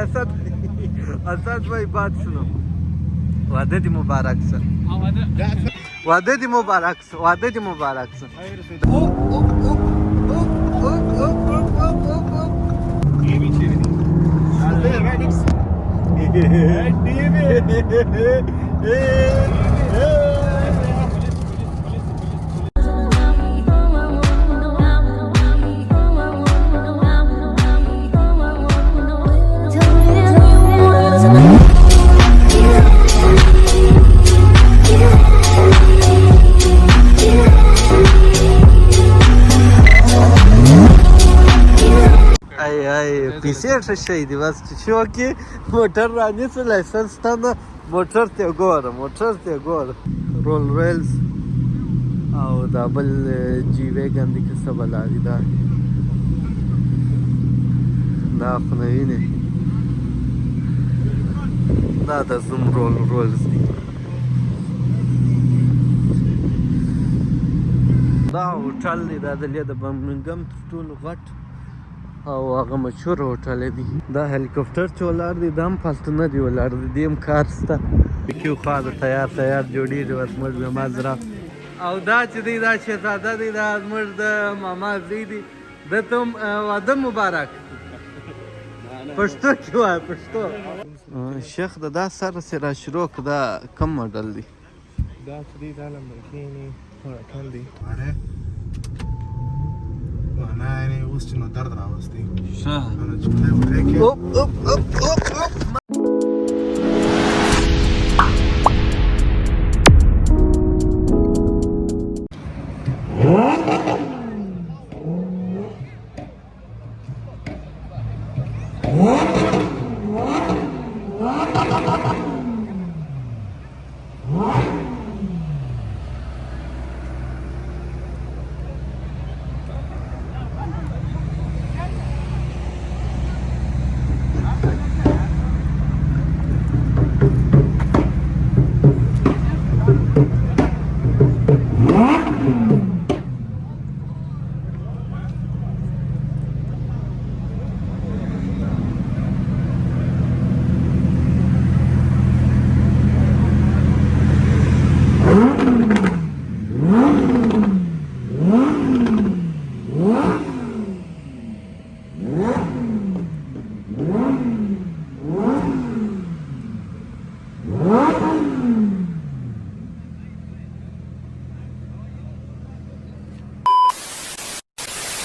اسد भाई बात सुनो वादे दी मुबारक से वादे दी मुबारक से پیسه شیدی بس چیو کی موټر رانی سره لایسنس ته موټر ته ګور رول ریلز او دا بل جی ویګن د کسه بلاري دا خو نه ویني دا د زوم رولز دي دا هوټل دی دا د برمنګم تر ټولو غټ او هغه مشهور هوټل دی دا هلیکوپټر چې ولاړ دی دا هم فالتو نه دی ولاړ دی دې هم کار شته کیو خوا د تیار جوړېږي بس موږ به مازره او دا چې دی دا شهزاده دی دا زموږ د ماما زوی دی ده ته واده مبارک پښتو کې وایه پښتو شیخ د دا سره چې را شروع که دا کم ماډل دی دا چې دی دا لمبرګیني هوټل دی نه نه اوس چې نو درد راوستي ښه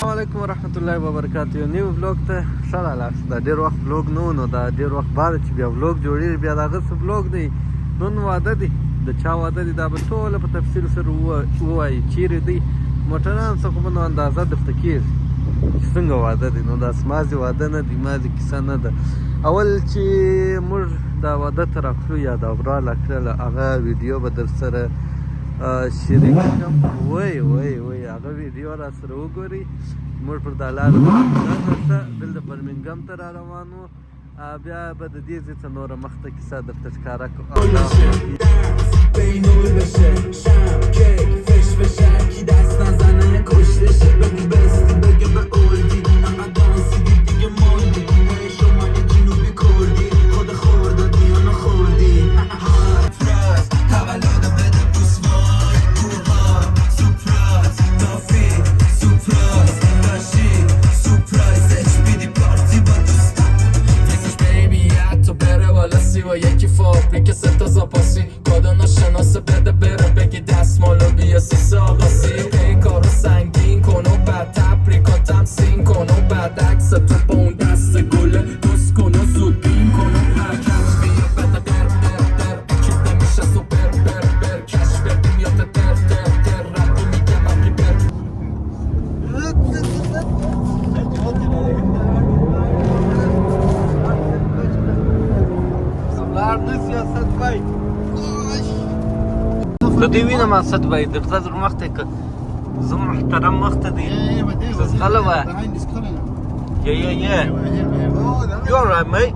السلام علیکم ورحمت الله وبرکاتہ یو نیو ولاګ ته ښه راغلاست دا ډېر وخت ولاګ نه و نو دا ډېر وخت بعد چې بیا ولاګ جوړېږي بیا د هغه څه ولاګ دی نن واده دی د چا واده دی دا به ټوله په تفصیل سره ووایي چیرې دی موټران څه خو به نو اندازه درته کېږي چې څنګه واده دی نو دا مازې واده نه دی مازې کیسه نه ده اول چې موږ دا واده ته راتلو یا دا وراله کړله هغه ویډیو به در سره شریک کړم وای هغه ویډیو را سره وګورئ موږ پر دا لاره دلته برمنګم ته را روان وو بیا به د دې ځای څه نوره مخته کیسه درته ښکاره کړو د دې وینه مقصد باید د قدر مخته ک زه محترم مخته دی زغله و yeah you all right mate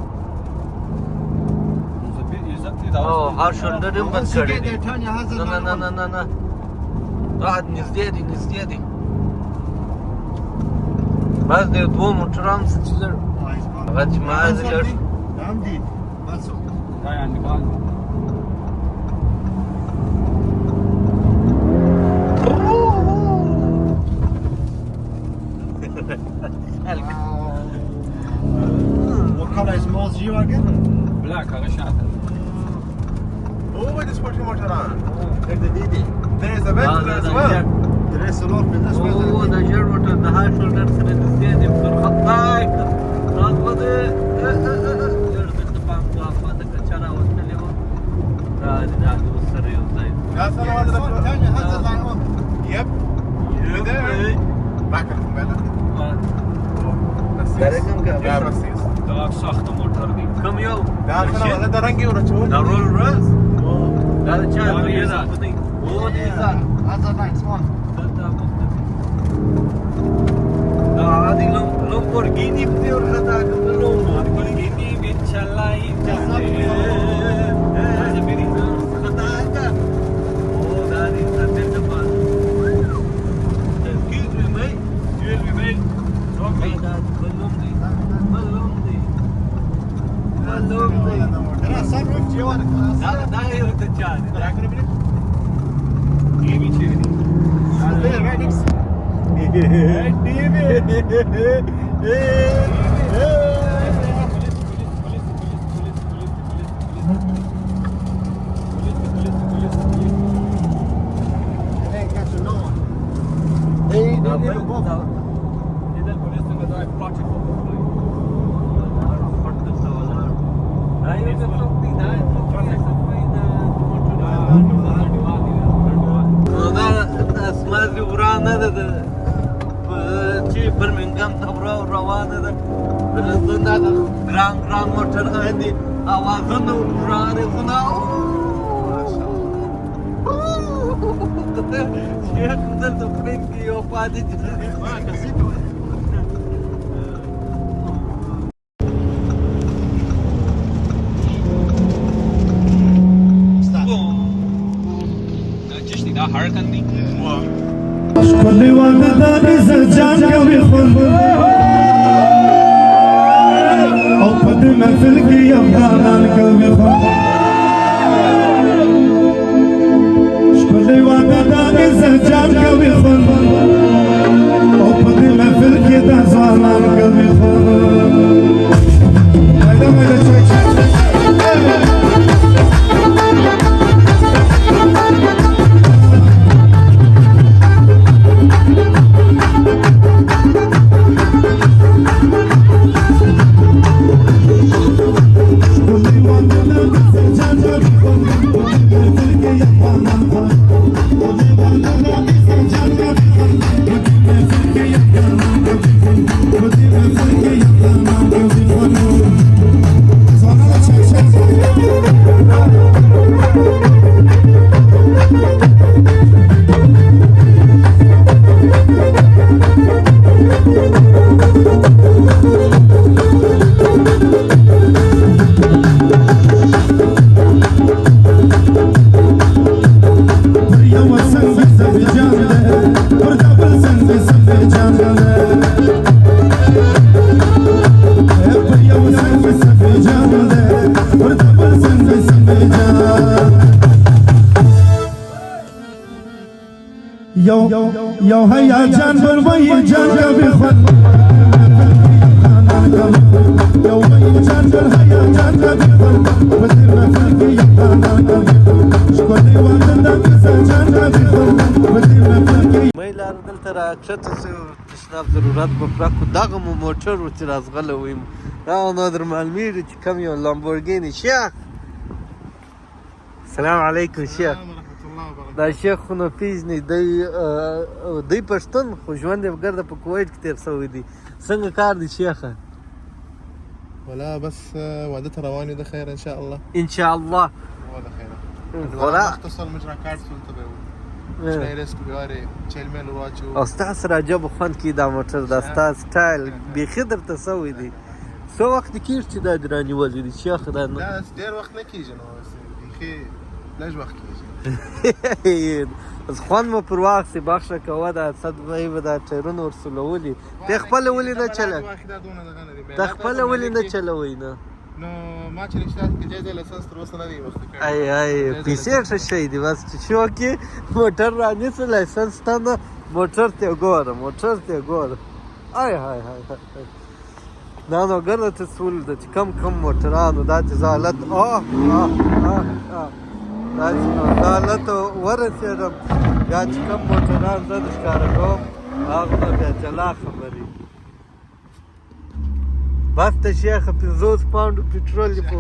oh how shoulder him but کړی نه راحت نږدې دي بس د دوه موټرام څه چیزر هغه چې ما زلر عندي بس هاي عندك بعض What color is most you again? بلاك هذا شاطر Oh, wait, this sporting motor on. There's the DD. There is a vent as well. There is a lot of this اوه دا ژېړ موټر د هاي شولډر سره نږدې دی پر خط ناک راغله دی ژېړ بېرته پام کوه خوا ته کچه راوتلې وه دا دې دا دې اوس سره یو ځای That's the one that Yep. You're there. Back up, Bella. Yeah, Rassis. دا سخت موټر دی کوم یو دا رنگي ورچول. دا رول رس دا د چا دا دی ایزاد. او د ایزاد That's a nice one. دا عادي لامبورګینی په دې ورخطا کوم لامبورګینی به چلای جاندې دا مېری خطا ده او دا دې څه په Excuse me, mate. Excuse me, mate. Drop me. دا بلوم دی بلوم دی بلوم دی There are some rooms you want to class. دا یو ته چا دی They're not going to be Give me charity. there, right next. Hey, catch a no one. Hey, دا they بل didn't go. دا دې د پولیس څنګه دا پروټیکټ وکړي پټ دسته ولاړ دا یو څه څوک دی دا څوک دی دا اسماعیل وران نه ده چې برمنګم ته روانه ده دا ګران موټر باندې اوازونه ورانه خنا شیخ دلته پرین کې یو پاتې دا چشتي دا هرکن دی كل وقت إذا جان قوي خل أو قدم في القيام دانا قوي خل كل وقت إذا جان قوي خل أو قدم في القيام دانا قوي خل هذا ما يو هيا جان بربي جان قبي خل يو هيا جان هيا جان قبي خل بدر ما فيك يقانا قبي خل شكوني وعدنا جان قبي خل بدر ما فيك مې لار دلته راکښته شو تشناب ضرورت به پوره کړو دغه مو موټر و چې راځغلی ویم هغه نادر معلومیږي چې کوم یو لامبورګیني شیخ سلام علیکم شیخ دا شیخ خو نو پیژني دی پښتون خو ژوند یې ګرده په کویټ کې تېر شوی دی څنګه کار دی شیخه ولا بس وعدتها رواني ده خير ان شاء الله ان شاء الله ولا خير ولا اختصر مجرى كارت سلطه شوي ريسك بيوري چلمل واچو او ستاسو سره عجب خوند کې دا موټر دا ستاسو سټایل بیخي درته شوی دی څو وخت کېږي چې دا دې رانیولی دی شیخ دا لا ډېر وخت نه کېږي نو بیخي لږ وخت کېږي خوند مو پر واخیستې بخښه کوه دا صدمه به دا ټایرونه ورسولولي ته خپله ولې نه چله ته خپله ولې نه چلوئ نه نو ما چې رښتیا کې جایزه لایسنس تر اوسه نه دی واخیستل کړی. ای پیسې څه شی دی بس چې شو کې موټر رانیسه لایسنس ته نه موټر ته ګوره ای هاي دا نو ګرده ته سول د چې کم موټرانو دا چې حالت دا چې حالت ورسېدم یا چې کم موټران زه د ښکاره کوم هغه به بیا جلا خبرې بس ته شیخه 50 پاونډو پټرول یې په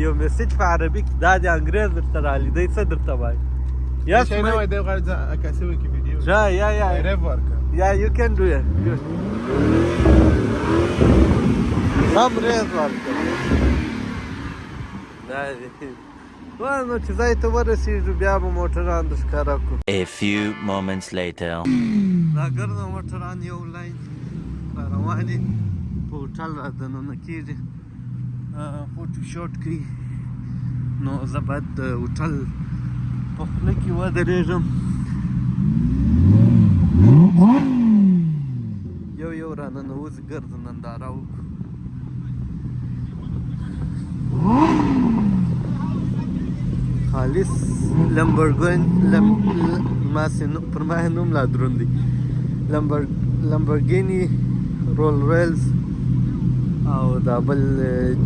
یو میسج په عربي کې دا د انګریز درته رالی دی څه درته وایي Yes, I know. I can see the video. Yeah. Rework. Yeah, you can do it. Good. Some rework. نو چې ځای ته ورسېږو بیا به موټران د ښکاره کړو. A few moments later. دا ګرده موټران یو لاین را روان دي په هوټل را دننه کېږي فوټو شوټ کوي نو زه باید د هوټل په خوله کې ودرېږم یو را ننوځي ګرد ننداره وکړو خالص لمبرګین پر ما نوم لا دروند دی لمبرګینی رول ریلز او دا بل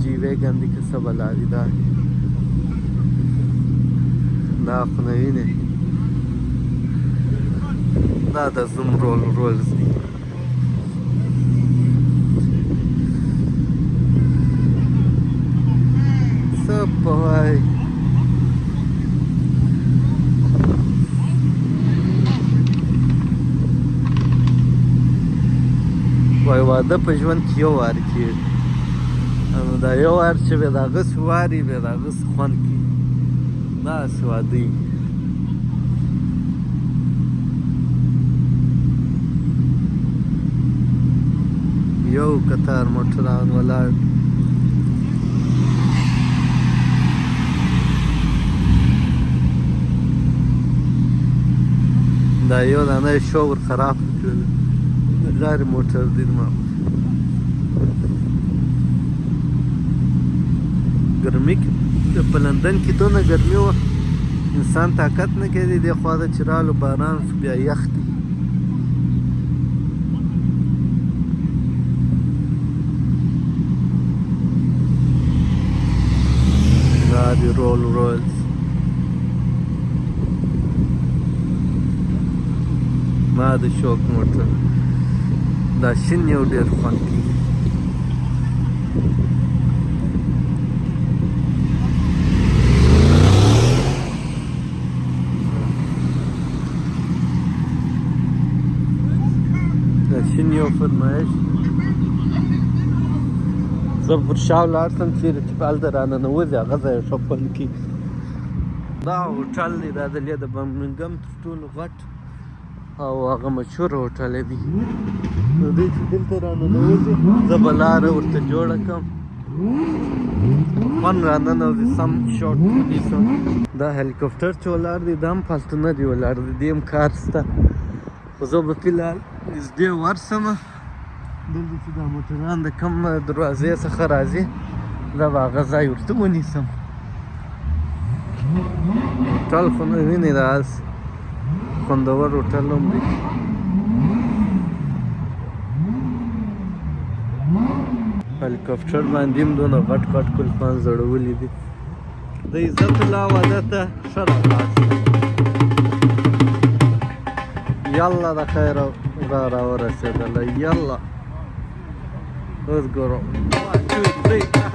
جی ویګن دی که څه بلا دي دا خو نه وینې دا د زوم رولز دي څه په وایي وای واده په ژوند کې یو وار کېږي نو دا یو وار چې بیا د هغسې واري بیا د هغسې خوند کوي داسې واده وي یو کتار موټران ولاړ دا یو دانه شور خراب کړل لارې موټر دی ما ګرمي په لندن کې دونه ګرمي وه انسان طاقت نه کوي دې خوا ته چې رالو باران شو بیا یخ دی دا دی رولز ما د شوق موټر دا شین یو ډېر خوند کوي دا شین یو فرمایش زه پر شا ولاړ سم چېرې چې په هلته راننوځي هغه ځای ښه خوند کوي دا هوټل دی دا د لې د برمنګم تر ټولو غټ او هغه مشهور هوټل دی نو دوی چې دلته راننوځي زه به لاره ورته جوړه کړم خوند راننوځي سم شاټ ونیسم دا هلیکاپټر چې ولاړ دی دا هم فالتو نه دی ولاړ دی دې هم کار شته خو زه به فلحال نږدې ورسمه دلته چې دا موټران د کوم دروازې څخه راځي دا به هغه ځای ورته ونیسم هوټل خو نه وینې دا هسې خوندور هوټل هم دی هلیکاپټر باندې هم دونه غټ کلفان زړولي دي د عزت الله واده ته ښه راغلاست یالله د خیر راورسېدله یالله اوس ګورو 1 2 3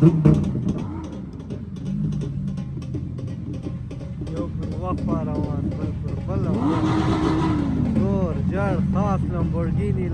یو پر وخوا روان بل پر بله زور جړ خاص لمبورګیني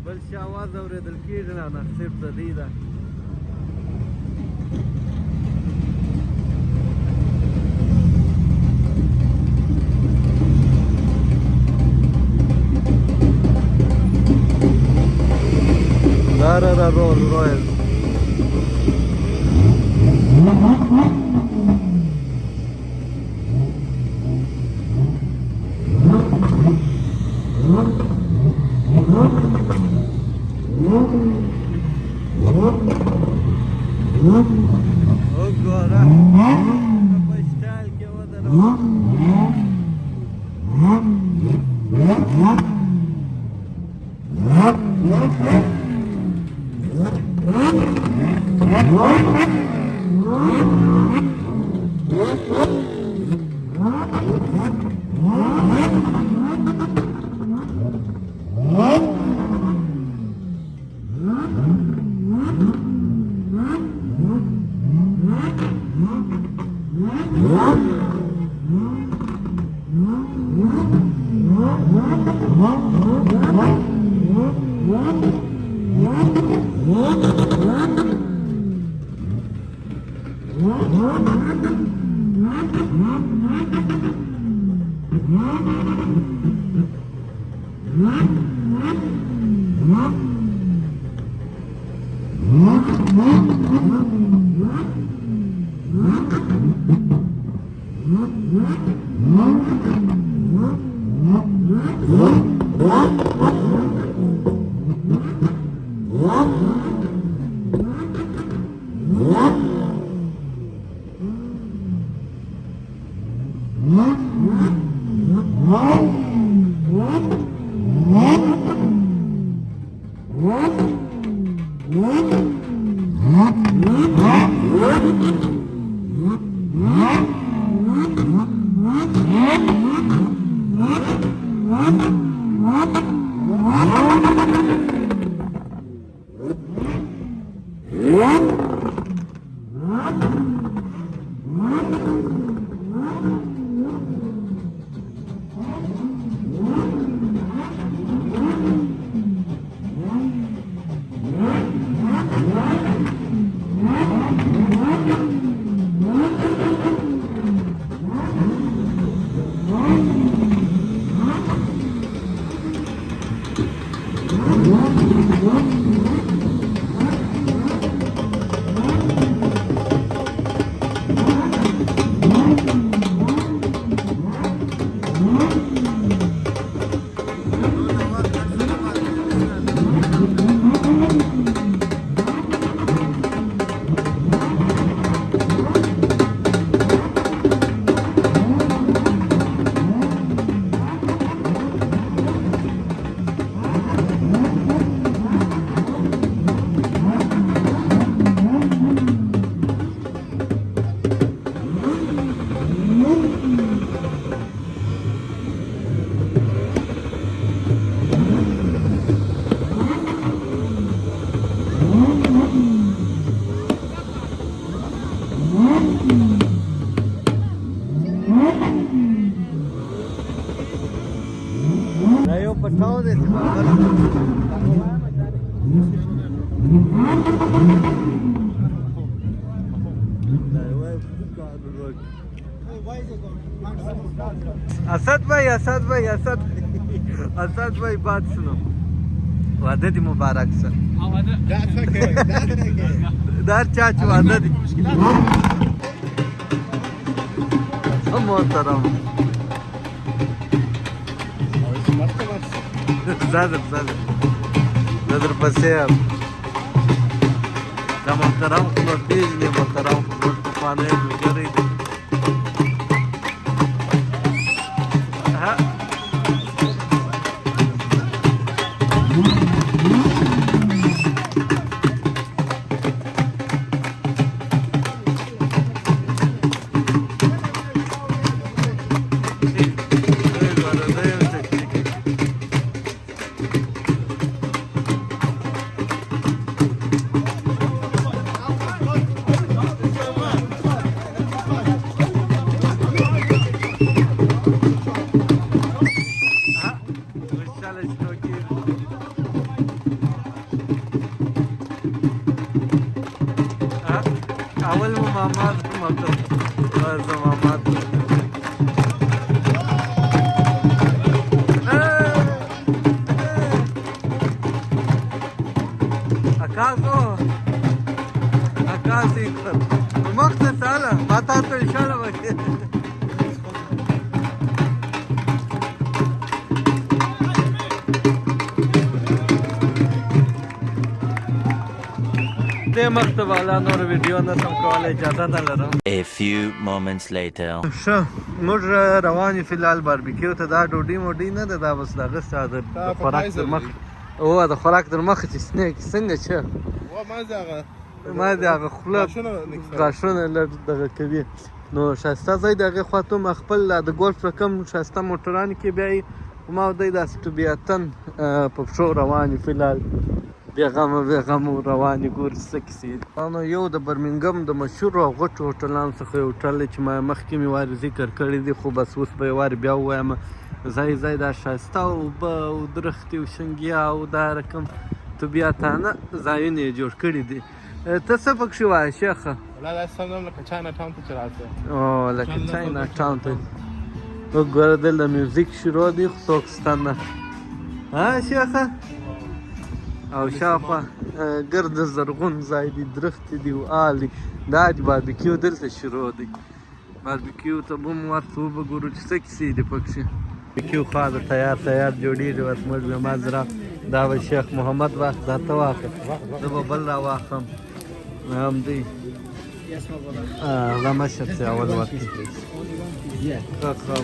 بل شي आवाज اورېدل کېږي نه صرف د دې ده را رول رویل وګوره په سټایل کې ودرو What? دا یو پټاو دی چې بابر اسد بھائی بات سنو واده دی مبارک سر دار چاچ واده دی محترم زدر پسې دا محترم خو پیژنې محترم خو پخوانی ملګری دی اول مامات مامات عکاسي مخته تعالی ما ته اشاره وکړه مکتب والا نور ویډیو نه سم کولای اجازه نه لرم. A few moments later. ښه موږ روان یو فلحال باربیکیو ته. دا ډوډۍ موډۍ نه ده، دا بس دغه ستا د خوراک در مخ او د خوراک در مخ چې سنیک څنګه چې ما د هغه خوله غاښونه لږ دغه کوي. نو ښایسته ځای د هغې خوا ته هم خپل د ګولف رقم ښایسته موټرانې کې بیایي خو ما دی داسې طبیعتاً په پښو روان یو فلحال بېغمه روانې ګورې څه کیسې دي. نو یو د برمنګم د مشهورو او غټو هوټلانو څخه یو هوټل دی چې ما مخکې مې وارې ذکر کړی دی، خو بس اوس به یې وارې بیا ووایم. ځای دا ښایسته اوبه او درختې او شنګیا او دا رقم طبیعتانه ځایونه یې جوړ کړي دي. ته څه پکښې وایې شیخه؟ لکه چاینا ټاون ته چې راځه. او لکه چاینا ټاون ته وګوره دلته میوزیک شروع دی خو څوک شته نه. ها شیخه؟ او شاوخوا ګرده زرغون ځای دی، درختې دي او آل دي. دا د باربیکیو دلته شروع دی. باربیکیو ته به هم ورته وګورو چې څه کیسې دي پکښې. باربیکیو خوا د تیار جوړېږي. بس موږ به ما زه دا به شیخ محمد واخ دا ته واخه، زه به بل را واخلم همدی هغه مشر چې اول ورکړي.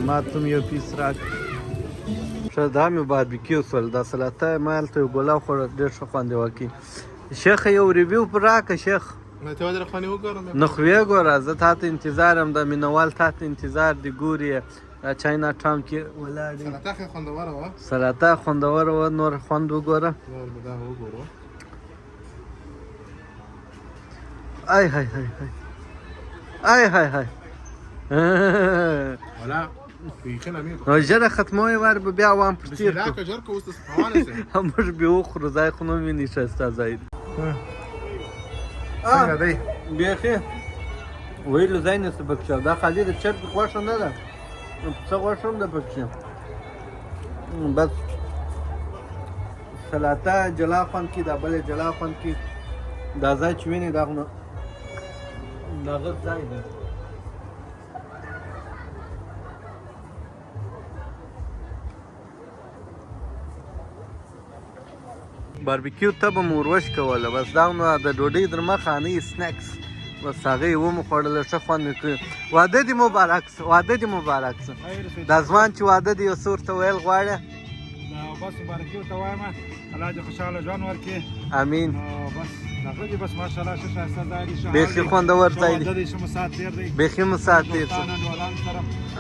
ما ته هم یو پیس راکړه. ښه دا مې باربیکیو شول. دا سلاته یې ما هلته یو ګوله وخوړه، ډېر ښه خوند یې وکړي. شیخه یو ریویو پر راکړه شیخ. نه خو ویې ګوره، زه تا ته انتظار یم، د مینوال تا ته انتظار دی. ګورې چاینا ټاون کې ولاړ یې. سلاته خوندوره وه. نور خوند وګوره. ای های های های ای های های نو ژره ختموی وار به بیا وام پر تیر موږ به وخورو. ځای خو نه ویني ښایسته ځای دی. څنګه دی بیخي ویلو ځای نه څه پکښې. دا خالي د چرګ غوښه نه ده، څه غوښه هم ده پکښې. بس سلاته جلا خوند کي، دا بلې جلا خوند کي. دا ځای چې ویني دا خو نه دغه ځای دی. باربیکیو ته به مو وروش کوله. بس دا نو د ډوډۍ در مخه نه سنیکس بس هغه یې ومو خوړله، ښه خوند مې کړی. واده دې مبارک شه، واده دې مبارک شه. دا ځوان چې واده دې یو څه ورته ویل غواړې؟ بس باربیکیو ته وایم الله دې خوشحاله ژوند ورکړي. امین. بس دغه دې بس ماشاءالله ښه ښایسته ځای دی، بیخي خوندور ځای دی، ښه ساعت تېر دی، بیخي مو ساعت تېر شو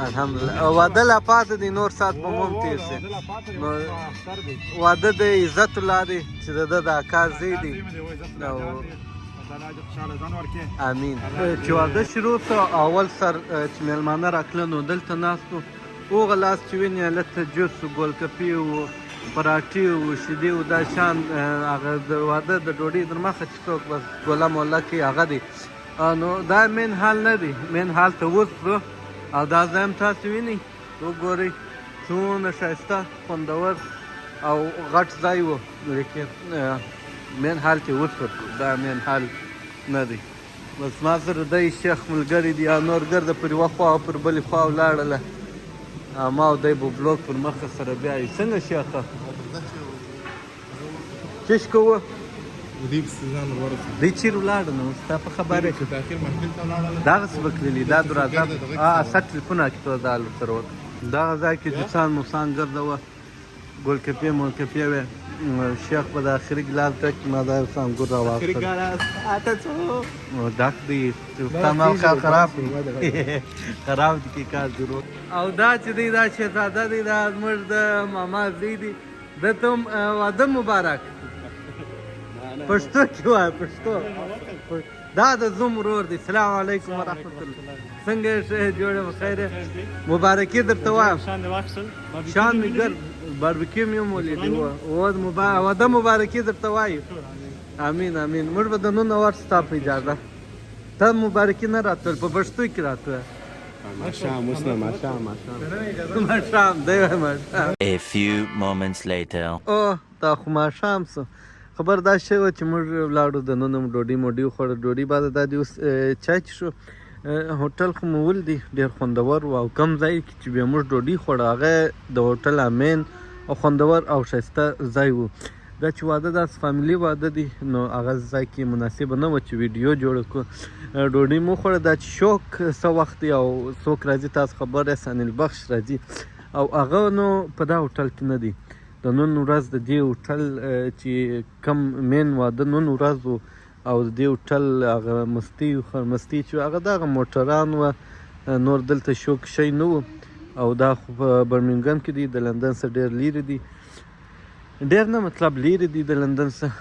الحمدلله. او واده لا پاتې دی، نور ساعت به مو هم تېر شي. واده د عزت الله دی چې د ده د اکا زوی دی. الله دې خوشاله ځان ورکړي. امین. چې واده شروع شو اول سر چې میلمانه راتله نو دلته ناست وو، هغه لاس چې وینې هلته جوس و ګولکپي و پراټې و شیدې و دا شان هغه د واده د ډوډۍ در مخه چې څوک بس ګوله موله کوي هغه دی. نو دا مین حال نه دی، مین حال ته وسو او دا ځای هم تاسې وینئ وګورئ څومره ښایسته خوندور او غټ ځای و، لیکن مین حال چې وسو دا مین حال نه دی. بس ما سره دی شیخ ملګري دي او نور ګرده پر یوه خوا او پر بلې خوا ولاړله، ما او دی به بلوک پر مخه سره بیایي. څنګه شیخه چش کوه دوی پسې ځان ورسېد. دی چیرې ولاړه نو ستا په خبره چې د اخر محفل ته ولاړله دغسې به تللي دا دروازه سټ ټلیفونه کې تو دا سره وکړه دغه ځای کې جوسان موسان ګرځوه ګولکپې مولکپې وې. شیخ به د اخري ګلاس ډک ما دا یو څه انګور راواخیستل ډک دی ستا مال ښه خراب دی خراب دی کې کار ضرور. او دا چې دی دا شهزاده دی دا زموږ د ماما زوی دی ده ته هم واده مبارک پښتو کې وایه پښتو دا د زوم ورور دی. سلام علیکم ورحمت الله څنګه یې ښه جوړه بخیر مبارکي درته وایم شان مې ګر باربیکیو مې هم ولیدې واده مبارکي درته وایو. امین امین. موږ به د ننه ورته ستا په اجازه ته مبارکي نه راتول په پښتو کې راتوه ماښام اوس نه ماښام ماښام دی وایي ماښام. A few moments later. او دا خو ماښام سو خبر دا شوی وه چې موږ ولاړو د نن هم ډوډۍ موډۍ وخوړه. ډوډۍ بعد دا دې اوس چای څښو. هوټل خو مو ولدي ډېر خوندور و او کم ځای کې چې بیا موږ ډوډۍ خوړه هغه د هوټل امین او خوندور او ښایسته ځای و. دا چې واده داسې فامیلي واده دی نو هغه ځای کې مناسبه نه وه چې ویډیو جوړه کړو. ډوډۍ مو وخوړه. دا چې شوق څه وخت دی او څوک راځي تاسو خبر یاست انیل بخش راځي او هغه نو په دا هوټل کې نه دی. د نن ورځ د دې هوټل چې کم مین واده نن ورځ و او د دې هوټل هغه مستي خرمستي چې هغه دغه موټران وه نور دلته شوق شی نه و او دا خو په برمنګم کې دی د لندن څخه ډېر لیرې دی ډېر نه مطلب لیرې دی د لندن څخه.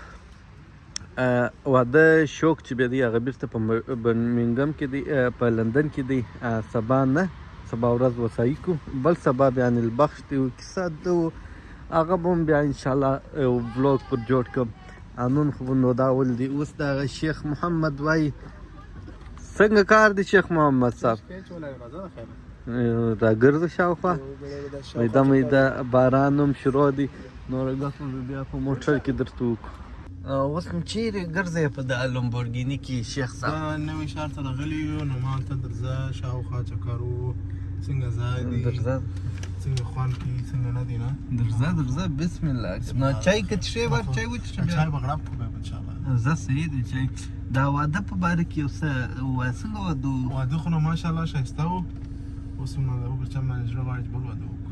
واده شوق چې بیا دی هغه بیرته په برمنګم کې دی په لندن کې دی. سبا نه سبا ورځ وسایي کو بل سبا بیا انیل بخش دی و کیسه ده هغه به هم بیا انشاءالله یو بلاګ پر جوړ کړم. نن خو نو دا ولدي اوس دغه شیخ محمد وایي څنګه کار دی شیخ محمد صاحب را ګرځه شاوخوا میده میده باران هم شروع دی نوره ګټه به بیا په موټر کې درته وکړو. اوس نو چیرې ګرځئ په دغه لمبورګیني کې شیخ صاحب؟ نوي ښار ته راغلي یو نو ما هلته درځه شاوخوا چکر و څنګه ځای دی درځه څنګه خوند کوي څنګه نه دی نه درځه بسم الله. نو چای که څښې بار چای وڅښه چای به غړپ کوو بیا انشاءالله. زه صحیح دی چای. دا واده په باره کې یو څه ووایه څنګه واده و؟ واده خو نو ماشاءالله ښایسته و. اوس هم وګوره چا باندې زړه غواړي چې بل واده وکړو.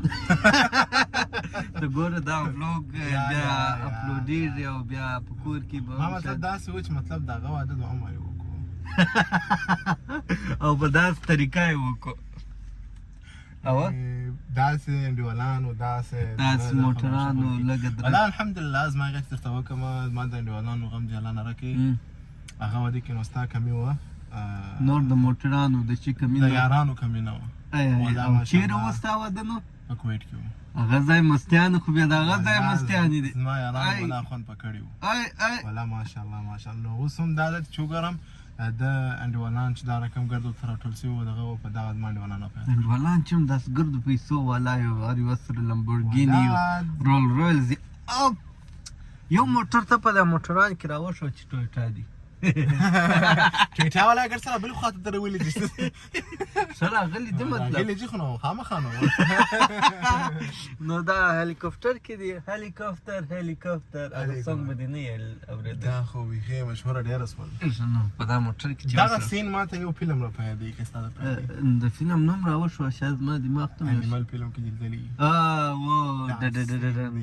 ته ګوره دا ولاګ بیا اپلوډېږي او بیا په کور کې به ما مطلب داسې و چې مطلب د هغه واده دوهم وارې وکړو او په داسې طریقه یې وکړو. داسې انډیوالانو داسې موټرانو لږه والله الحمدلله زما غږ درته وکړم زما د انډیوالانو غم دې الله نه راکړي. هغه واده کې نو ستا کمي وه نور د موټرانو د چې کمي د یارانو کمي نه وه. او چیرې وه ستا واده نو؟ په کویټ کې وو. هغه ځای مستیانو خو بیا د هغه ځای مستیانې دي. زما یارانو ولا خوند پکړی وو والله ماشاءالله ماشاءالله. نو اوس هم دا ده چې وګورم د انډیوالان چې دا رقم ګرد ورته راټول شوي وو دغه په دغه زما انډیوالانو انډیوالان چې هم داسې ګردو پیسو والا یو هر یوه سره لمبورګیني رول رویلز یو موټر ته په دا موټران کې راوښوه چې ټویټا دي ټویټا والا اگر سره بلې خوا ته درولي دي سره غلي دي مطلب غلي دي خو نو خامخا نو نو دا هلیکوپټر کې دی هلیکوپټر هغه سونګ به دې نه یې اورېدل. دا خو بیخي مشهوره ډېره شول. په دا موټر کې چې دغه سین ماته یو فلم را په یادېږي که ستا دپاره د فلم نوم راوښوه شاید زما دماغ ته انیمل فلم کې لیدلي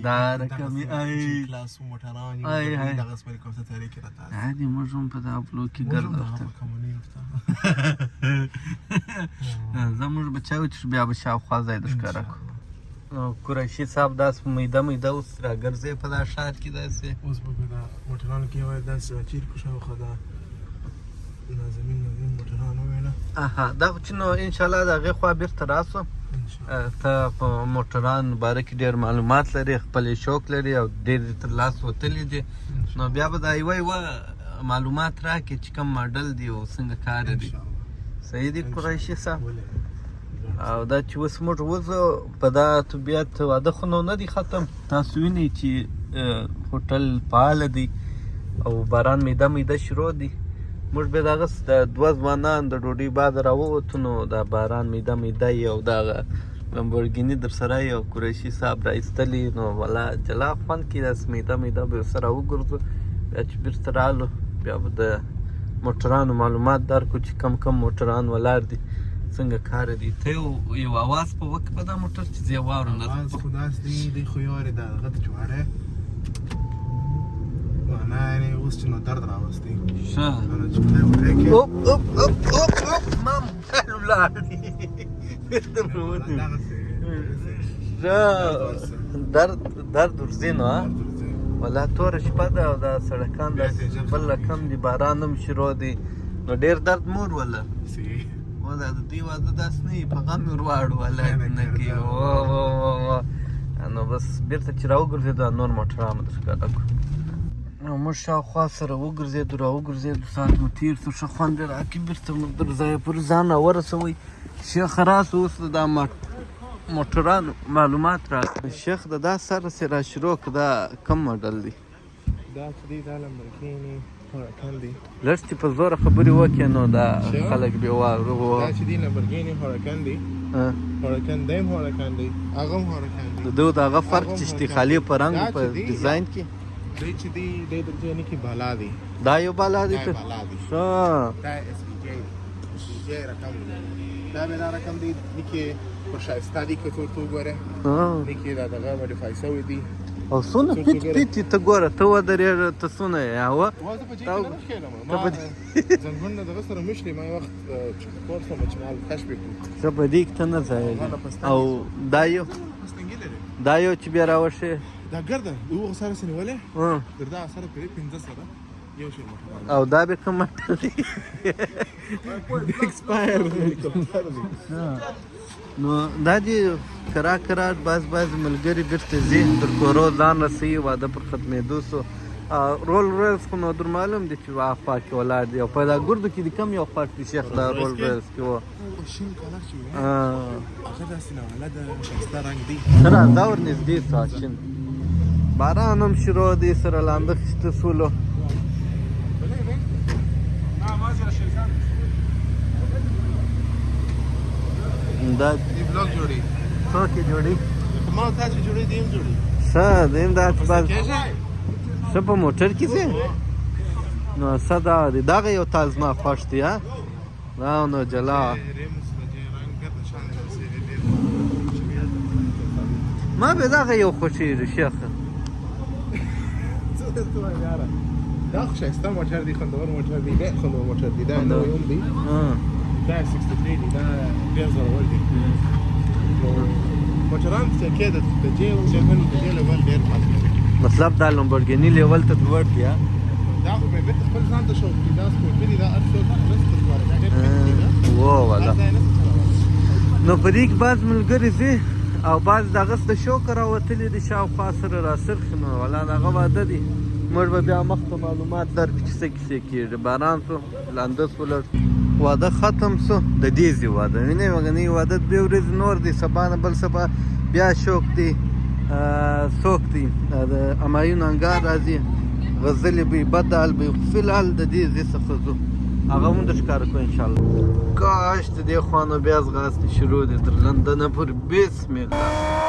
دا رقم کلاس موټران دغه سپرې کوم څه تیاری کې راته عادي موږ هم په دا بلوک کې ګرځو زموږ به چای وڅښو بیا به شاوخوا ځای در ښکاره کړو. قریشي صاحب داسې میده اوس راګرځې په دا ښار کې داسې اوس به په دا موټرانو کې وایي داسې راچیر کړو شاوخوا دا نازنین موټران ووینه اها دا خو چې نو انشاءالله د هغې خوا بېرته راسو ته په موټران باره کې ډېر معلومات لري خپل شوق لري او ډېر دې تر لاس وتلي دي نو بیا به دا یوه معلومات راکړي چې کوم ماډل دی او څنګه کار دی صحیح دی قریشي صاحب او دا چې اوس موږ وځو په دا طبیعت واده خو نو نه دی ختم تاسو وینئ چې هوټل فعاله دی او باران میده شروع دی موږ بیا دغسې د دوه ځوانان د ډوډۍ بعد راووتو نو دا باران میده یې او دغه لمبورګیني در سره یې او قریشي صاحب راایستلي نو والا جلا خوند کړي داسې میده به ورسره وګرځو بیا چې بیرته رالو بیا به د موټرانو معلومات درکړو چې کم موټران ولاړ دي څنګه کار دی ته یو اواز په وکړه په دا موټر چې زه یې واورم آواز خو داسې دی خو یارې د هغه ته جوړه نه یعنې اوس چې نو درد راوستی ښه چې خدای وکړی کې اوپ ما موبایل ولاړ دی بېرته مې ونیو ښه درد ورځي نو والله توره شپه ده او دا سړکان داسې بل رقم دي باران هم شروع دی نو ډېر درد مور والله والله د دوی واده داسې نه وي په غم یې ورواړو والله نه کېږي نو بس بېرته چې راوګرځېدو نور موټران مو درښکاره کړو نو موږ شاوخوا سره وګرځېدو ساعت مو تېر شو ښه خوند یې راکړي بېرته مو در ځایه پورې ځان راورسوئ شیخ راسو اوس دا موټرانو معلومات راکړه شیخ د دا سره چې را شروع کړه دا کم ماډل دی دا چې دی دا لمبورګیني هوراکن دی لږ چې په زوره خبرې وکړې نو دا خلک بې واورو دا چې دی لمبورګیني هوراکن دی هوراکن دی هوراکن دی هغه هم هوراکن دی د دوی د هغه فرق چې خالي په رنګ په ډیزاین کې دی چې دی د دې کې بالا دی دا یو بالا دی ښه دا اس پی جی رقم دا به دا رقم دی کې په شایسته دی که تو ګوره کې دا دغه مودیفای شوی دی او څونه پیټ ته ګوره ته ودرېږه ته څونه یې هوا وازه په جیب نه ښکېلم ما زنګون نه دغه سره مشلې ما وخت چې کور سم چې مال تشبیه کړو څه په دې کې ته نه ځایږي او دا یو چې بیا راوښې دا ګرده یو سره سنولې تر دا سره پرې 15 سره یو شی او دا به کوم ماډل دی ایکسپایر نو دا دي کرار باز ملګري بیرته ځي تر کورو ځان رسوي واده پر ختمېدو سو رول ریلز خو نو در معلوم دي چې خوا کې ولاړ دي او په دا ګردو کې دي کم یو خوا کې شیخ دا رول ریلز کې و شین کلر چې هغه داسې نه ولا د ښایسته رنګ دی سره دا ورنږدې سو شین باران هم شروع دی سره لاندې خیسته سولو دا دی بلاک جوړي څوک یې جوړي ما تاسو جوړي دیم جوړي ښه دیم دا چې باز څه په موټر کې ځې نو څه دا دی دغه یو تال زما خوښ دی دا نو جلا ما به دغه یو خوښېږي شیخ دا خو ښایسته موټر دی خوندور موټر دی ډېر خوندور موټر دی دا نوی هم دی دا 63 دی دا ډېر زورور دی موټران چې کې د جې لیول د جې لیول ډېر پاتې مطلب دا لمبورګیني لیول ته لوړ دی دا خو به خپل ځان ته شوق دی دا سپورټ دی دا ارڅو و والا نو په دې کې بعض ملګري ځي او بعض دغه د شوق راوتلي دي شاوخوا سره راسرخ نو والا دغه واده دي موږ به بیا مخته معلومات درکړو چې څه کیسې کېږي باران سو لانده سو واده ختم سو د دې ځي واده وینئ مګنی واده دوې ورځې نور دی سبا نه بل سبا بیا شوق دی څوک دی د همایون انګار راځي غزلې به بدل به فلحال د دې ځای څخه ځو هغه هم درښکاره کړو انشاءالله کاش د دې خوا نو بیا ځغاستې شروع دي تر لندنه پورې بسم الله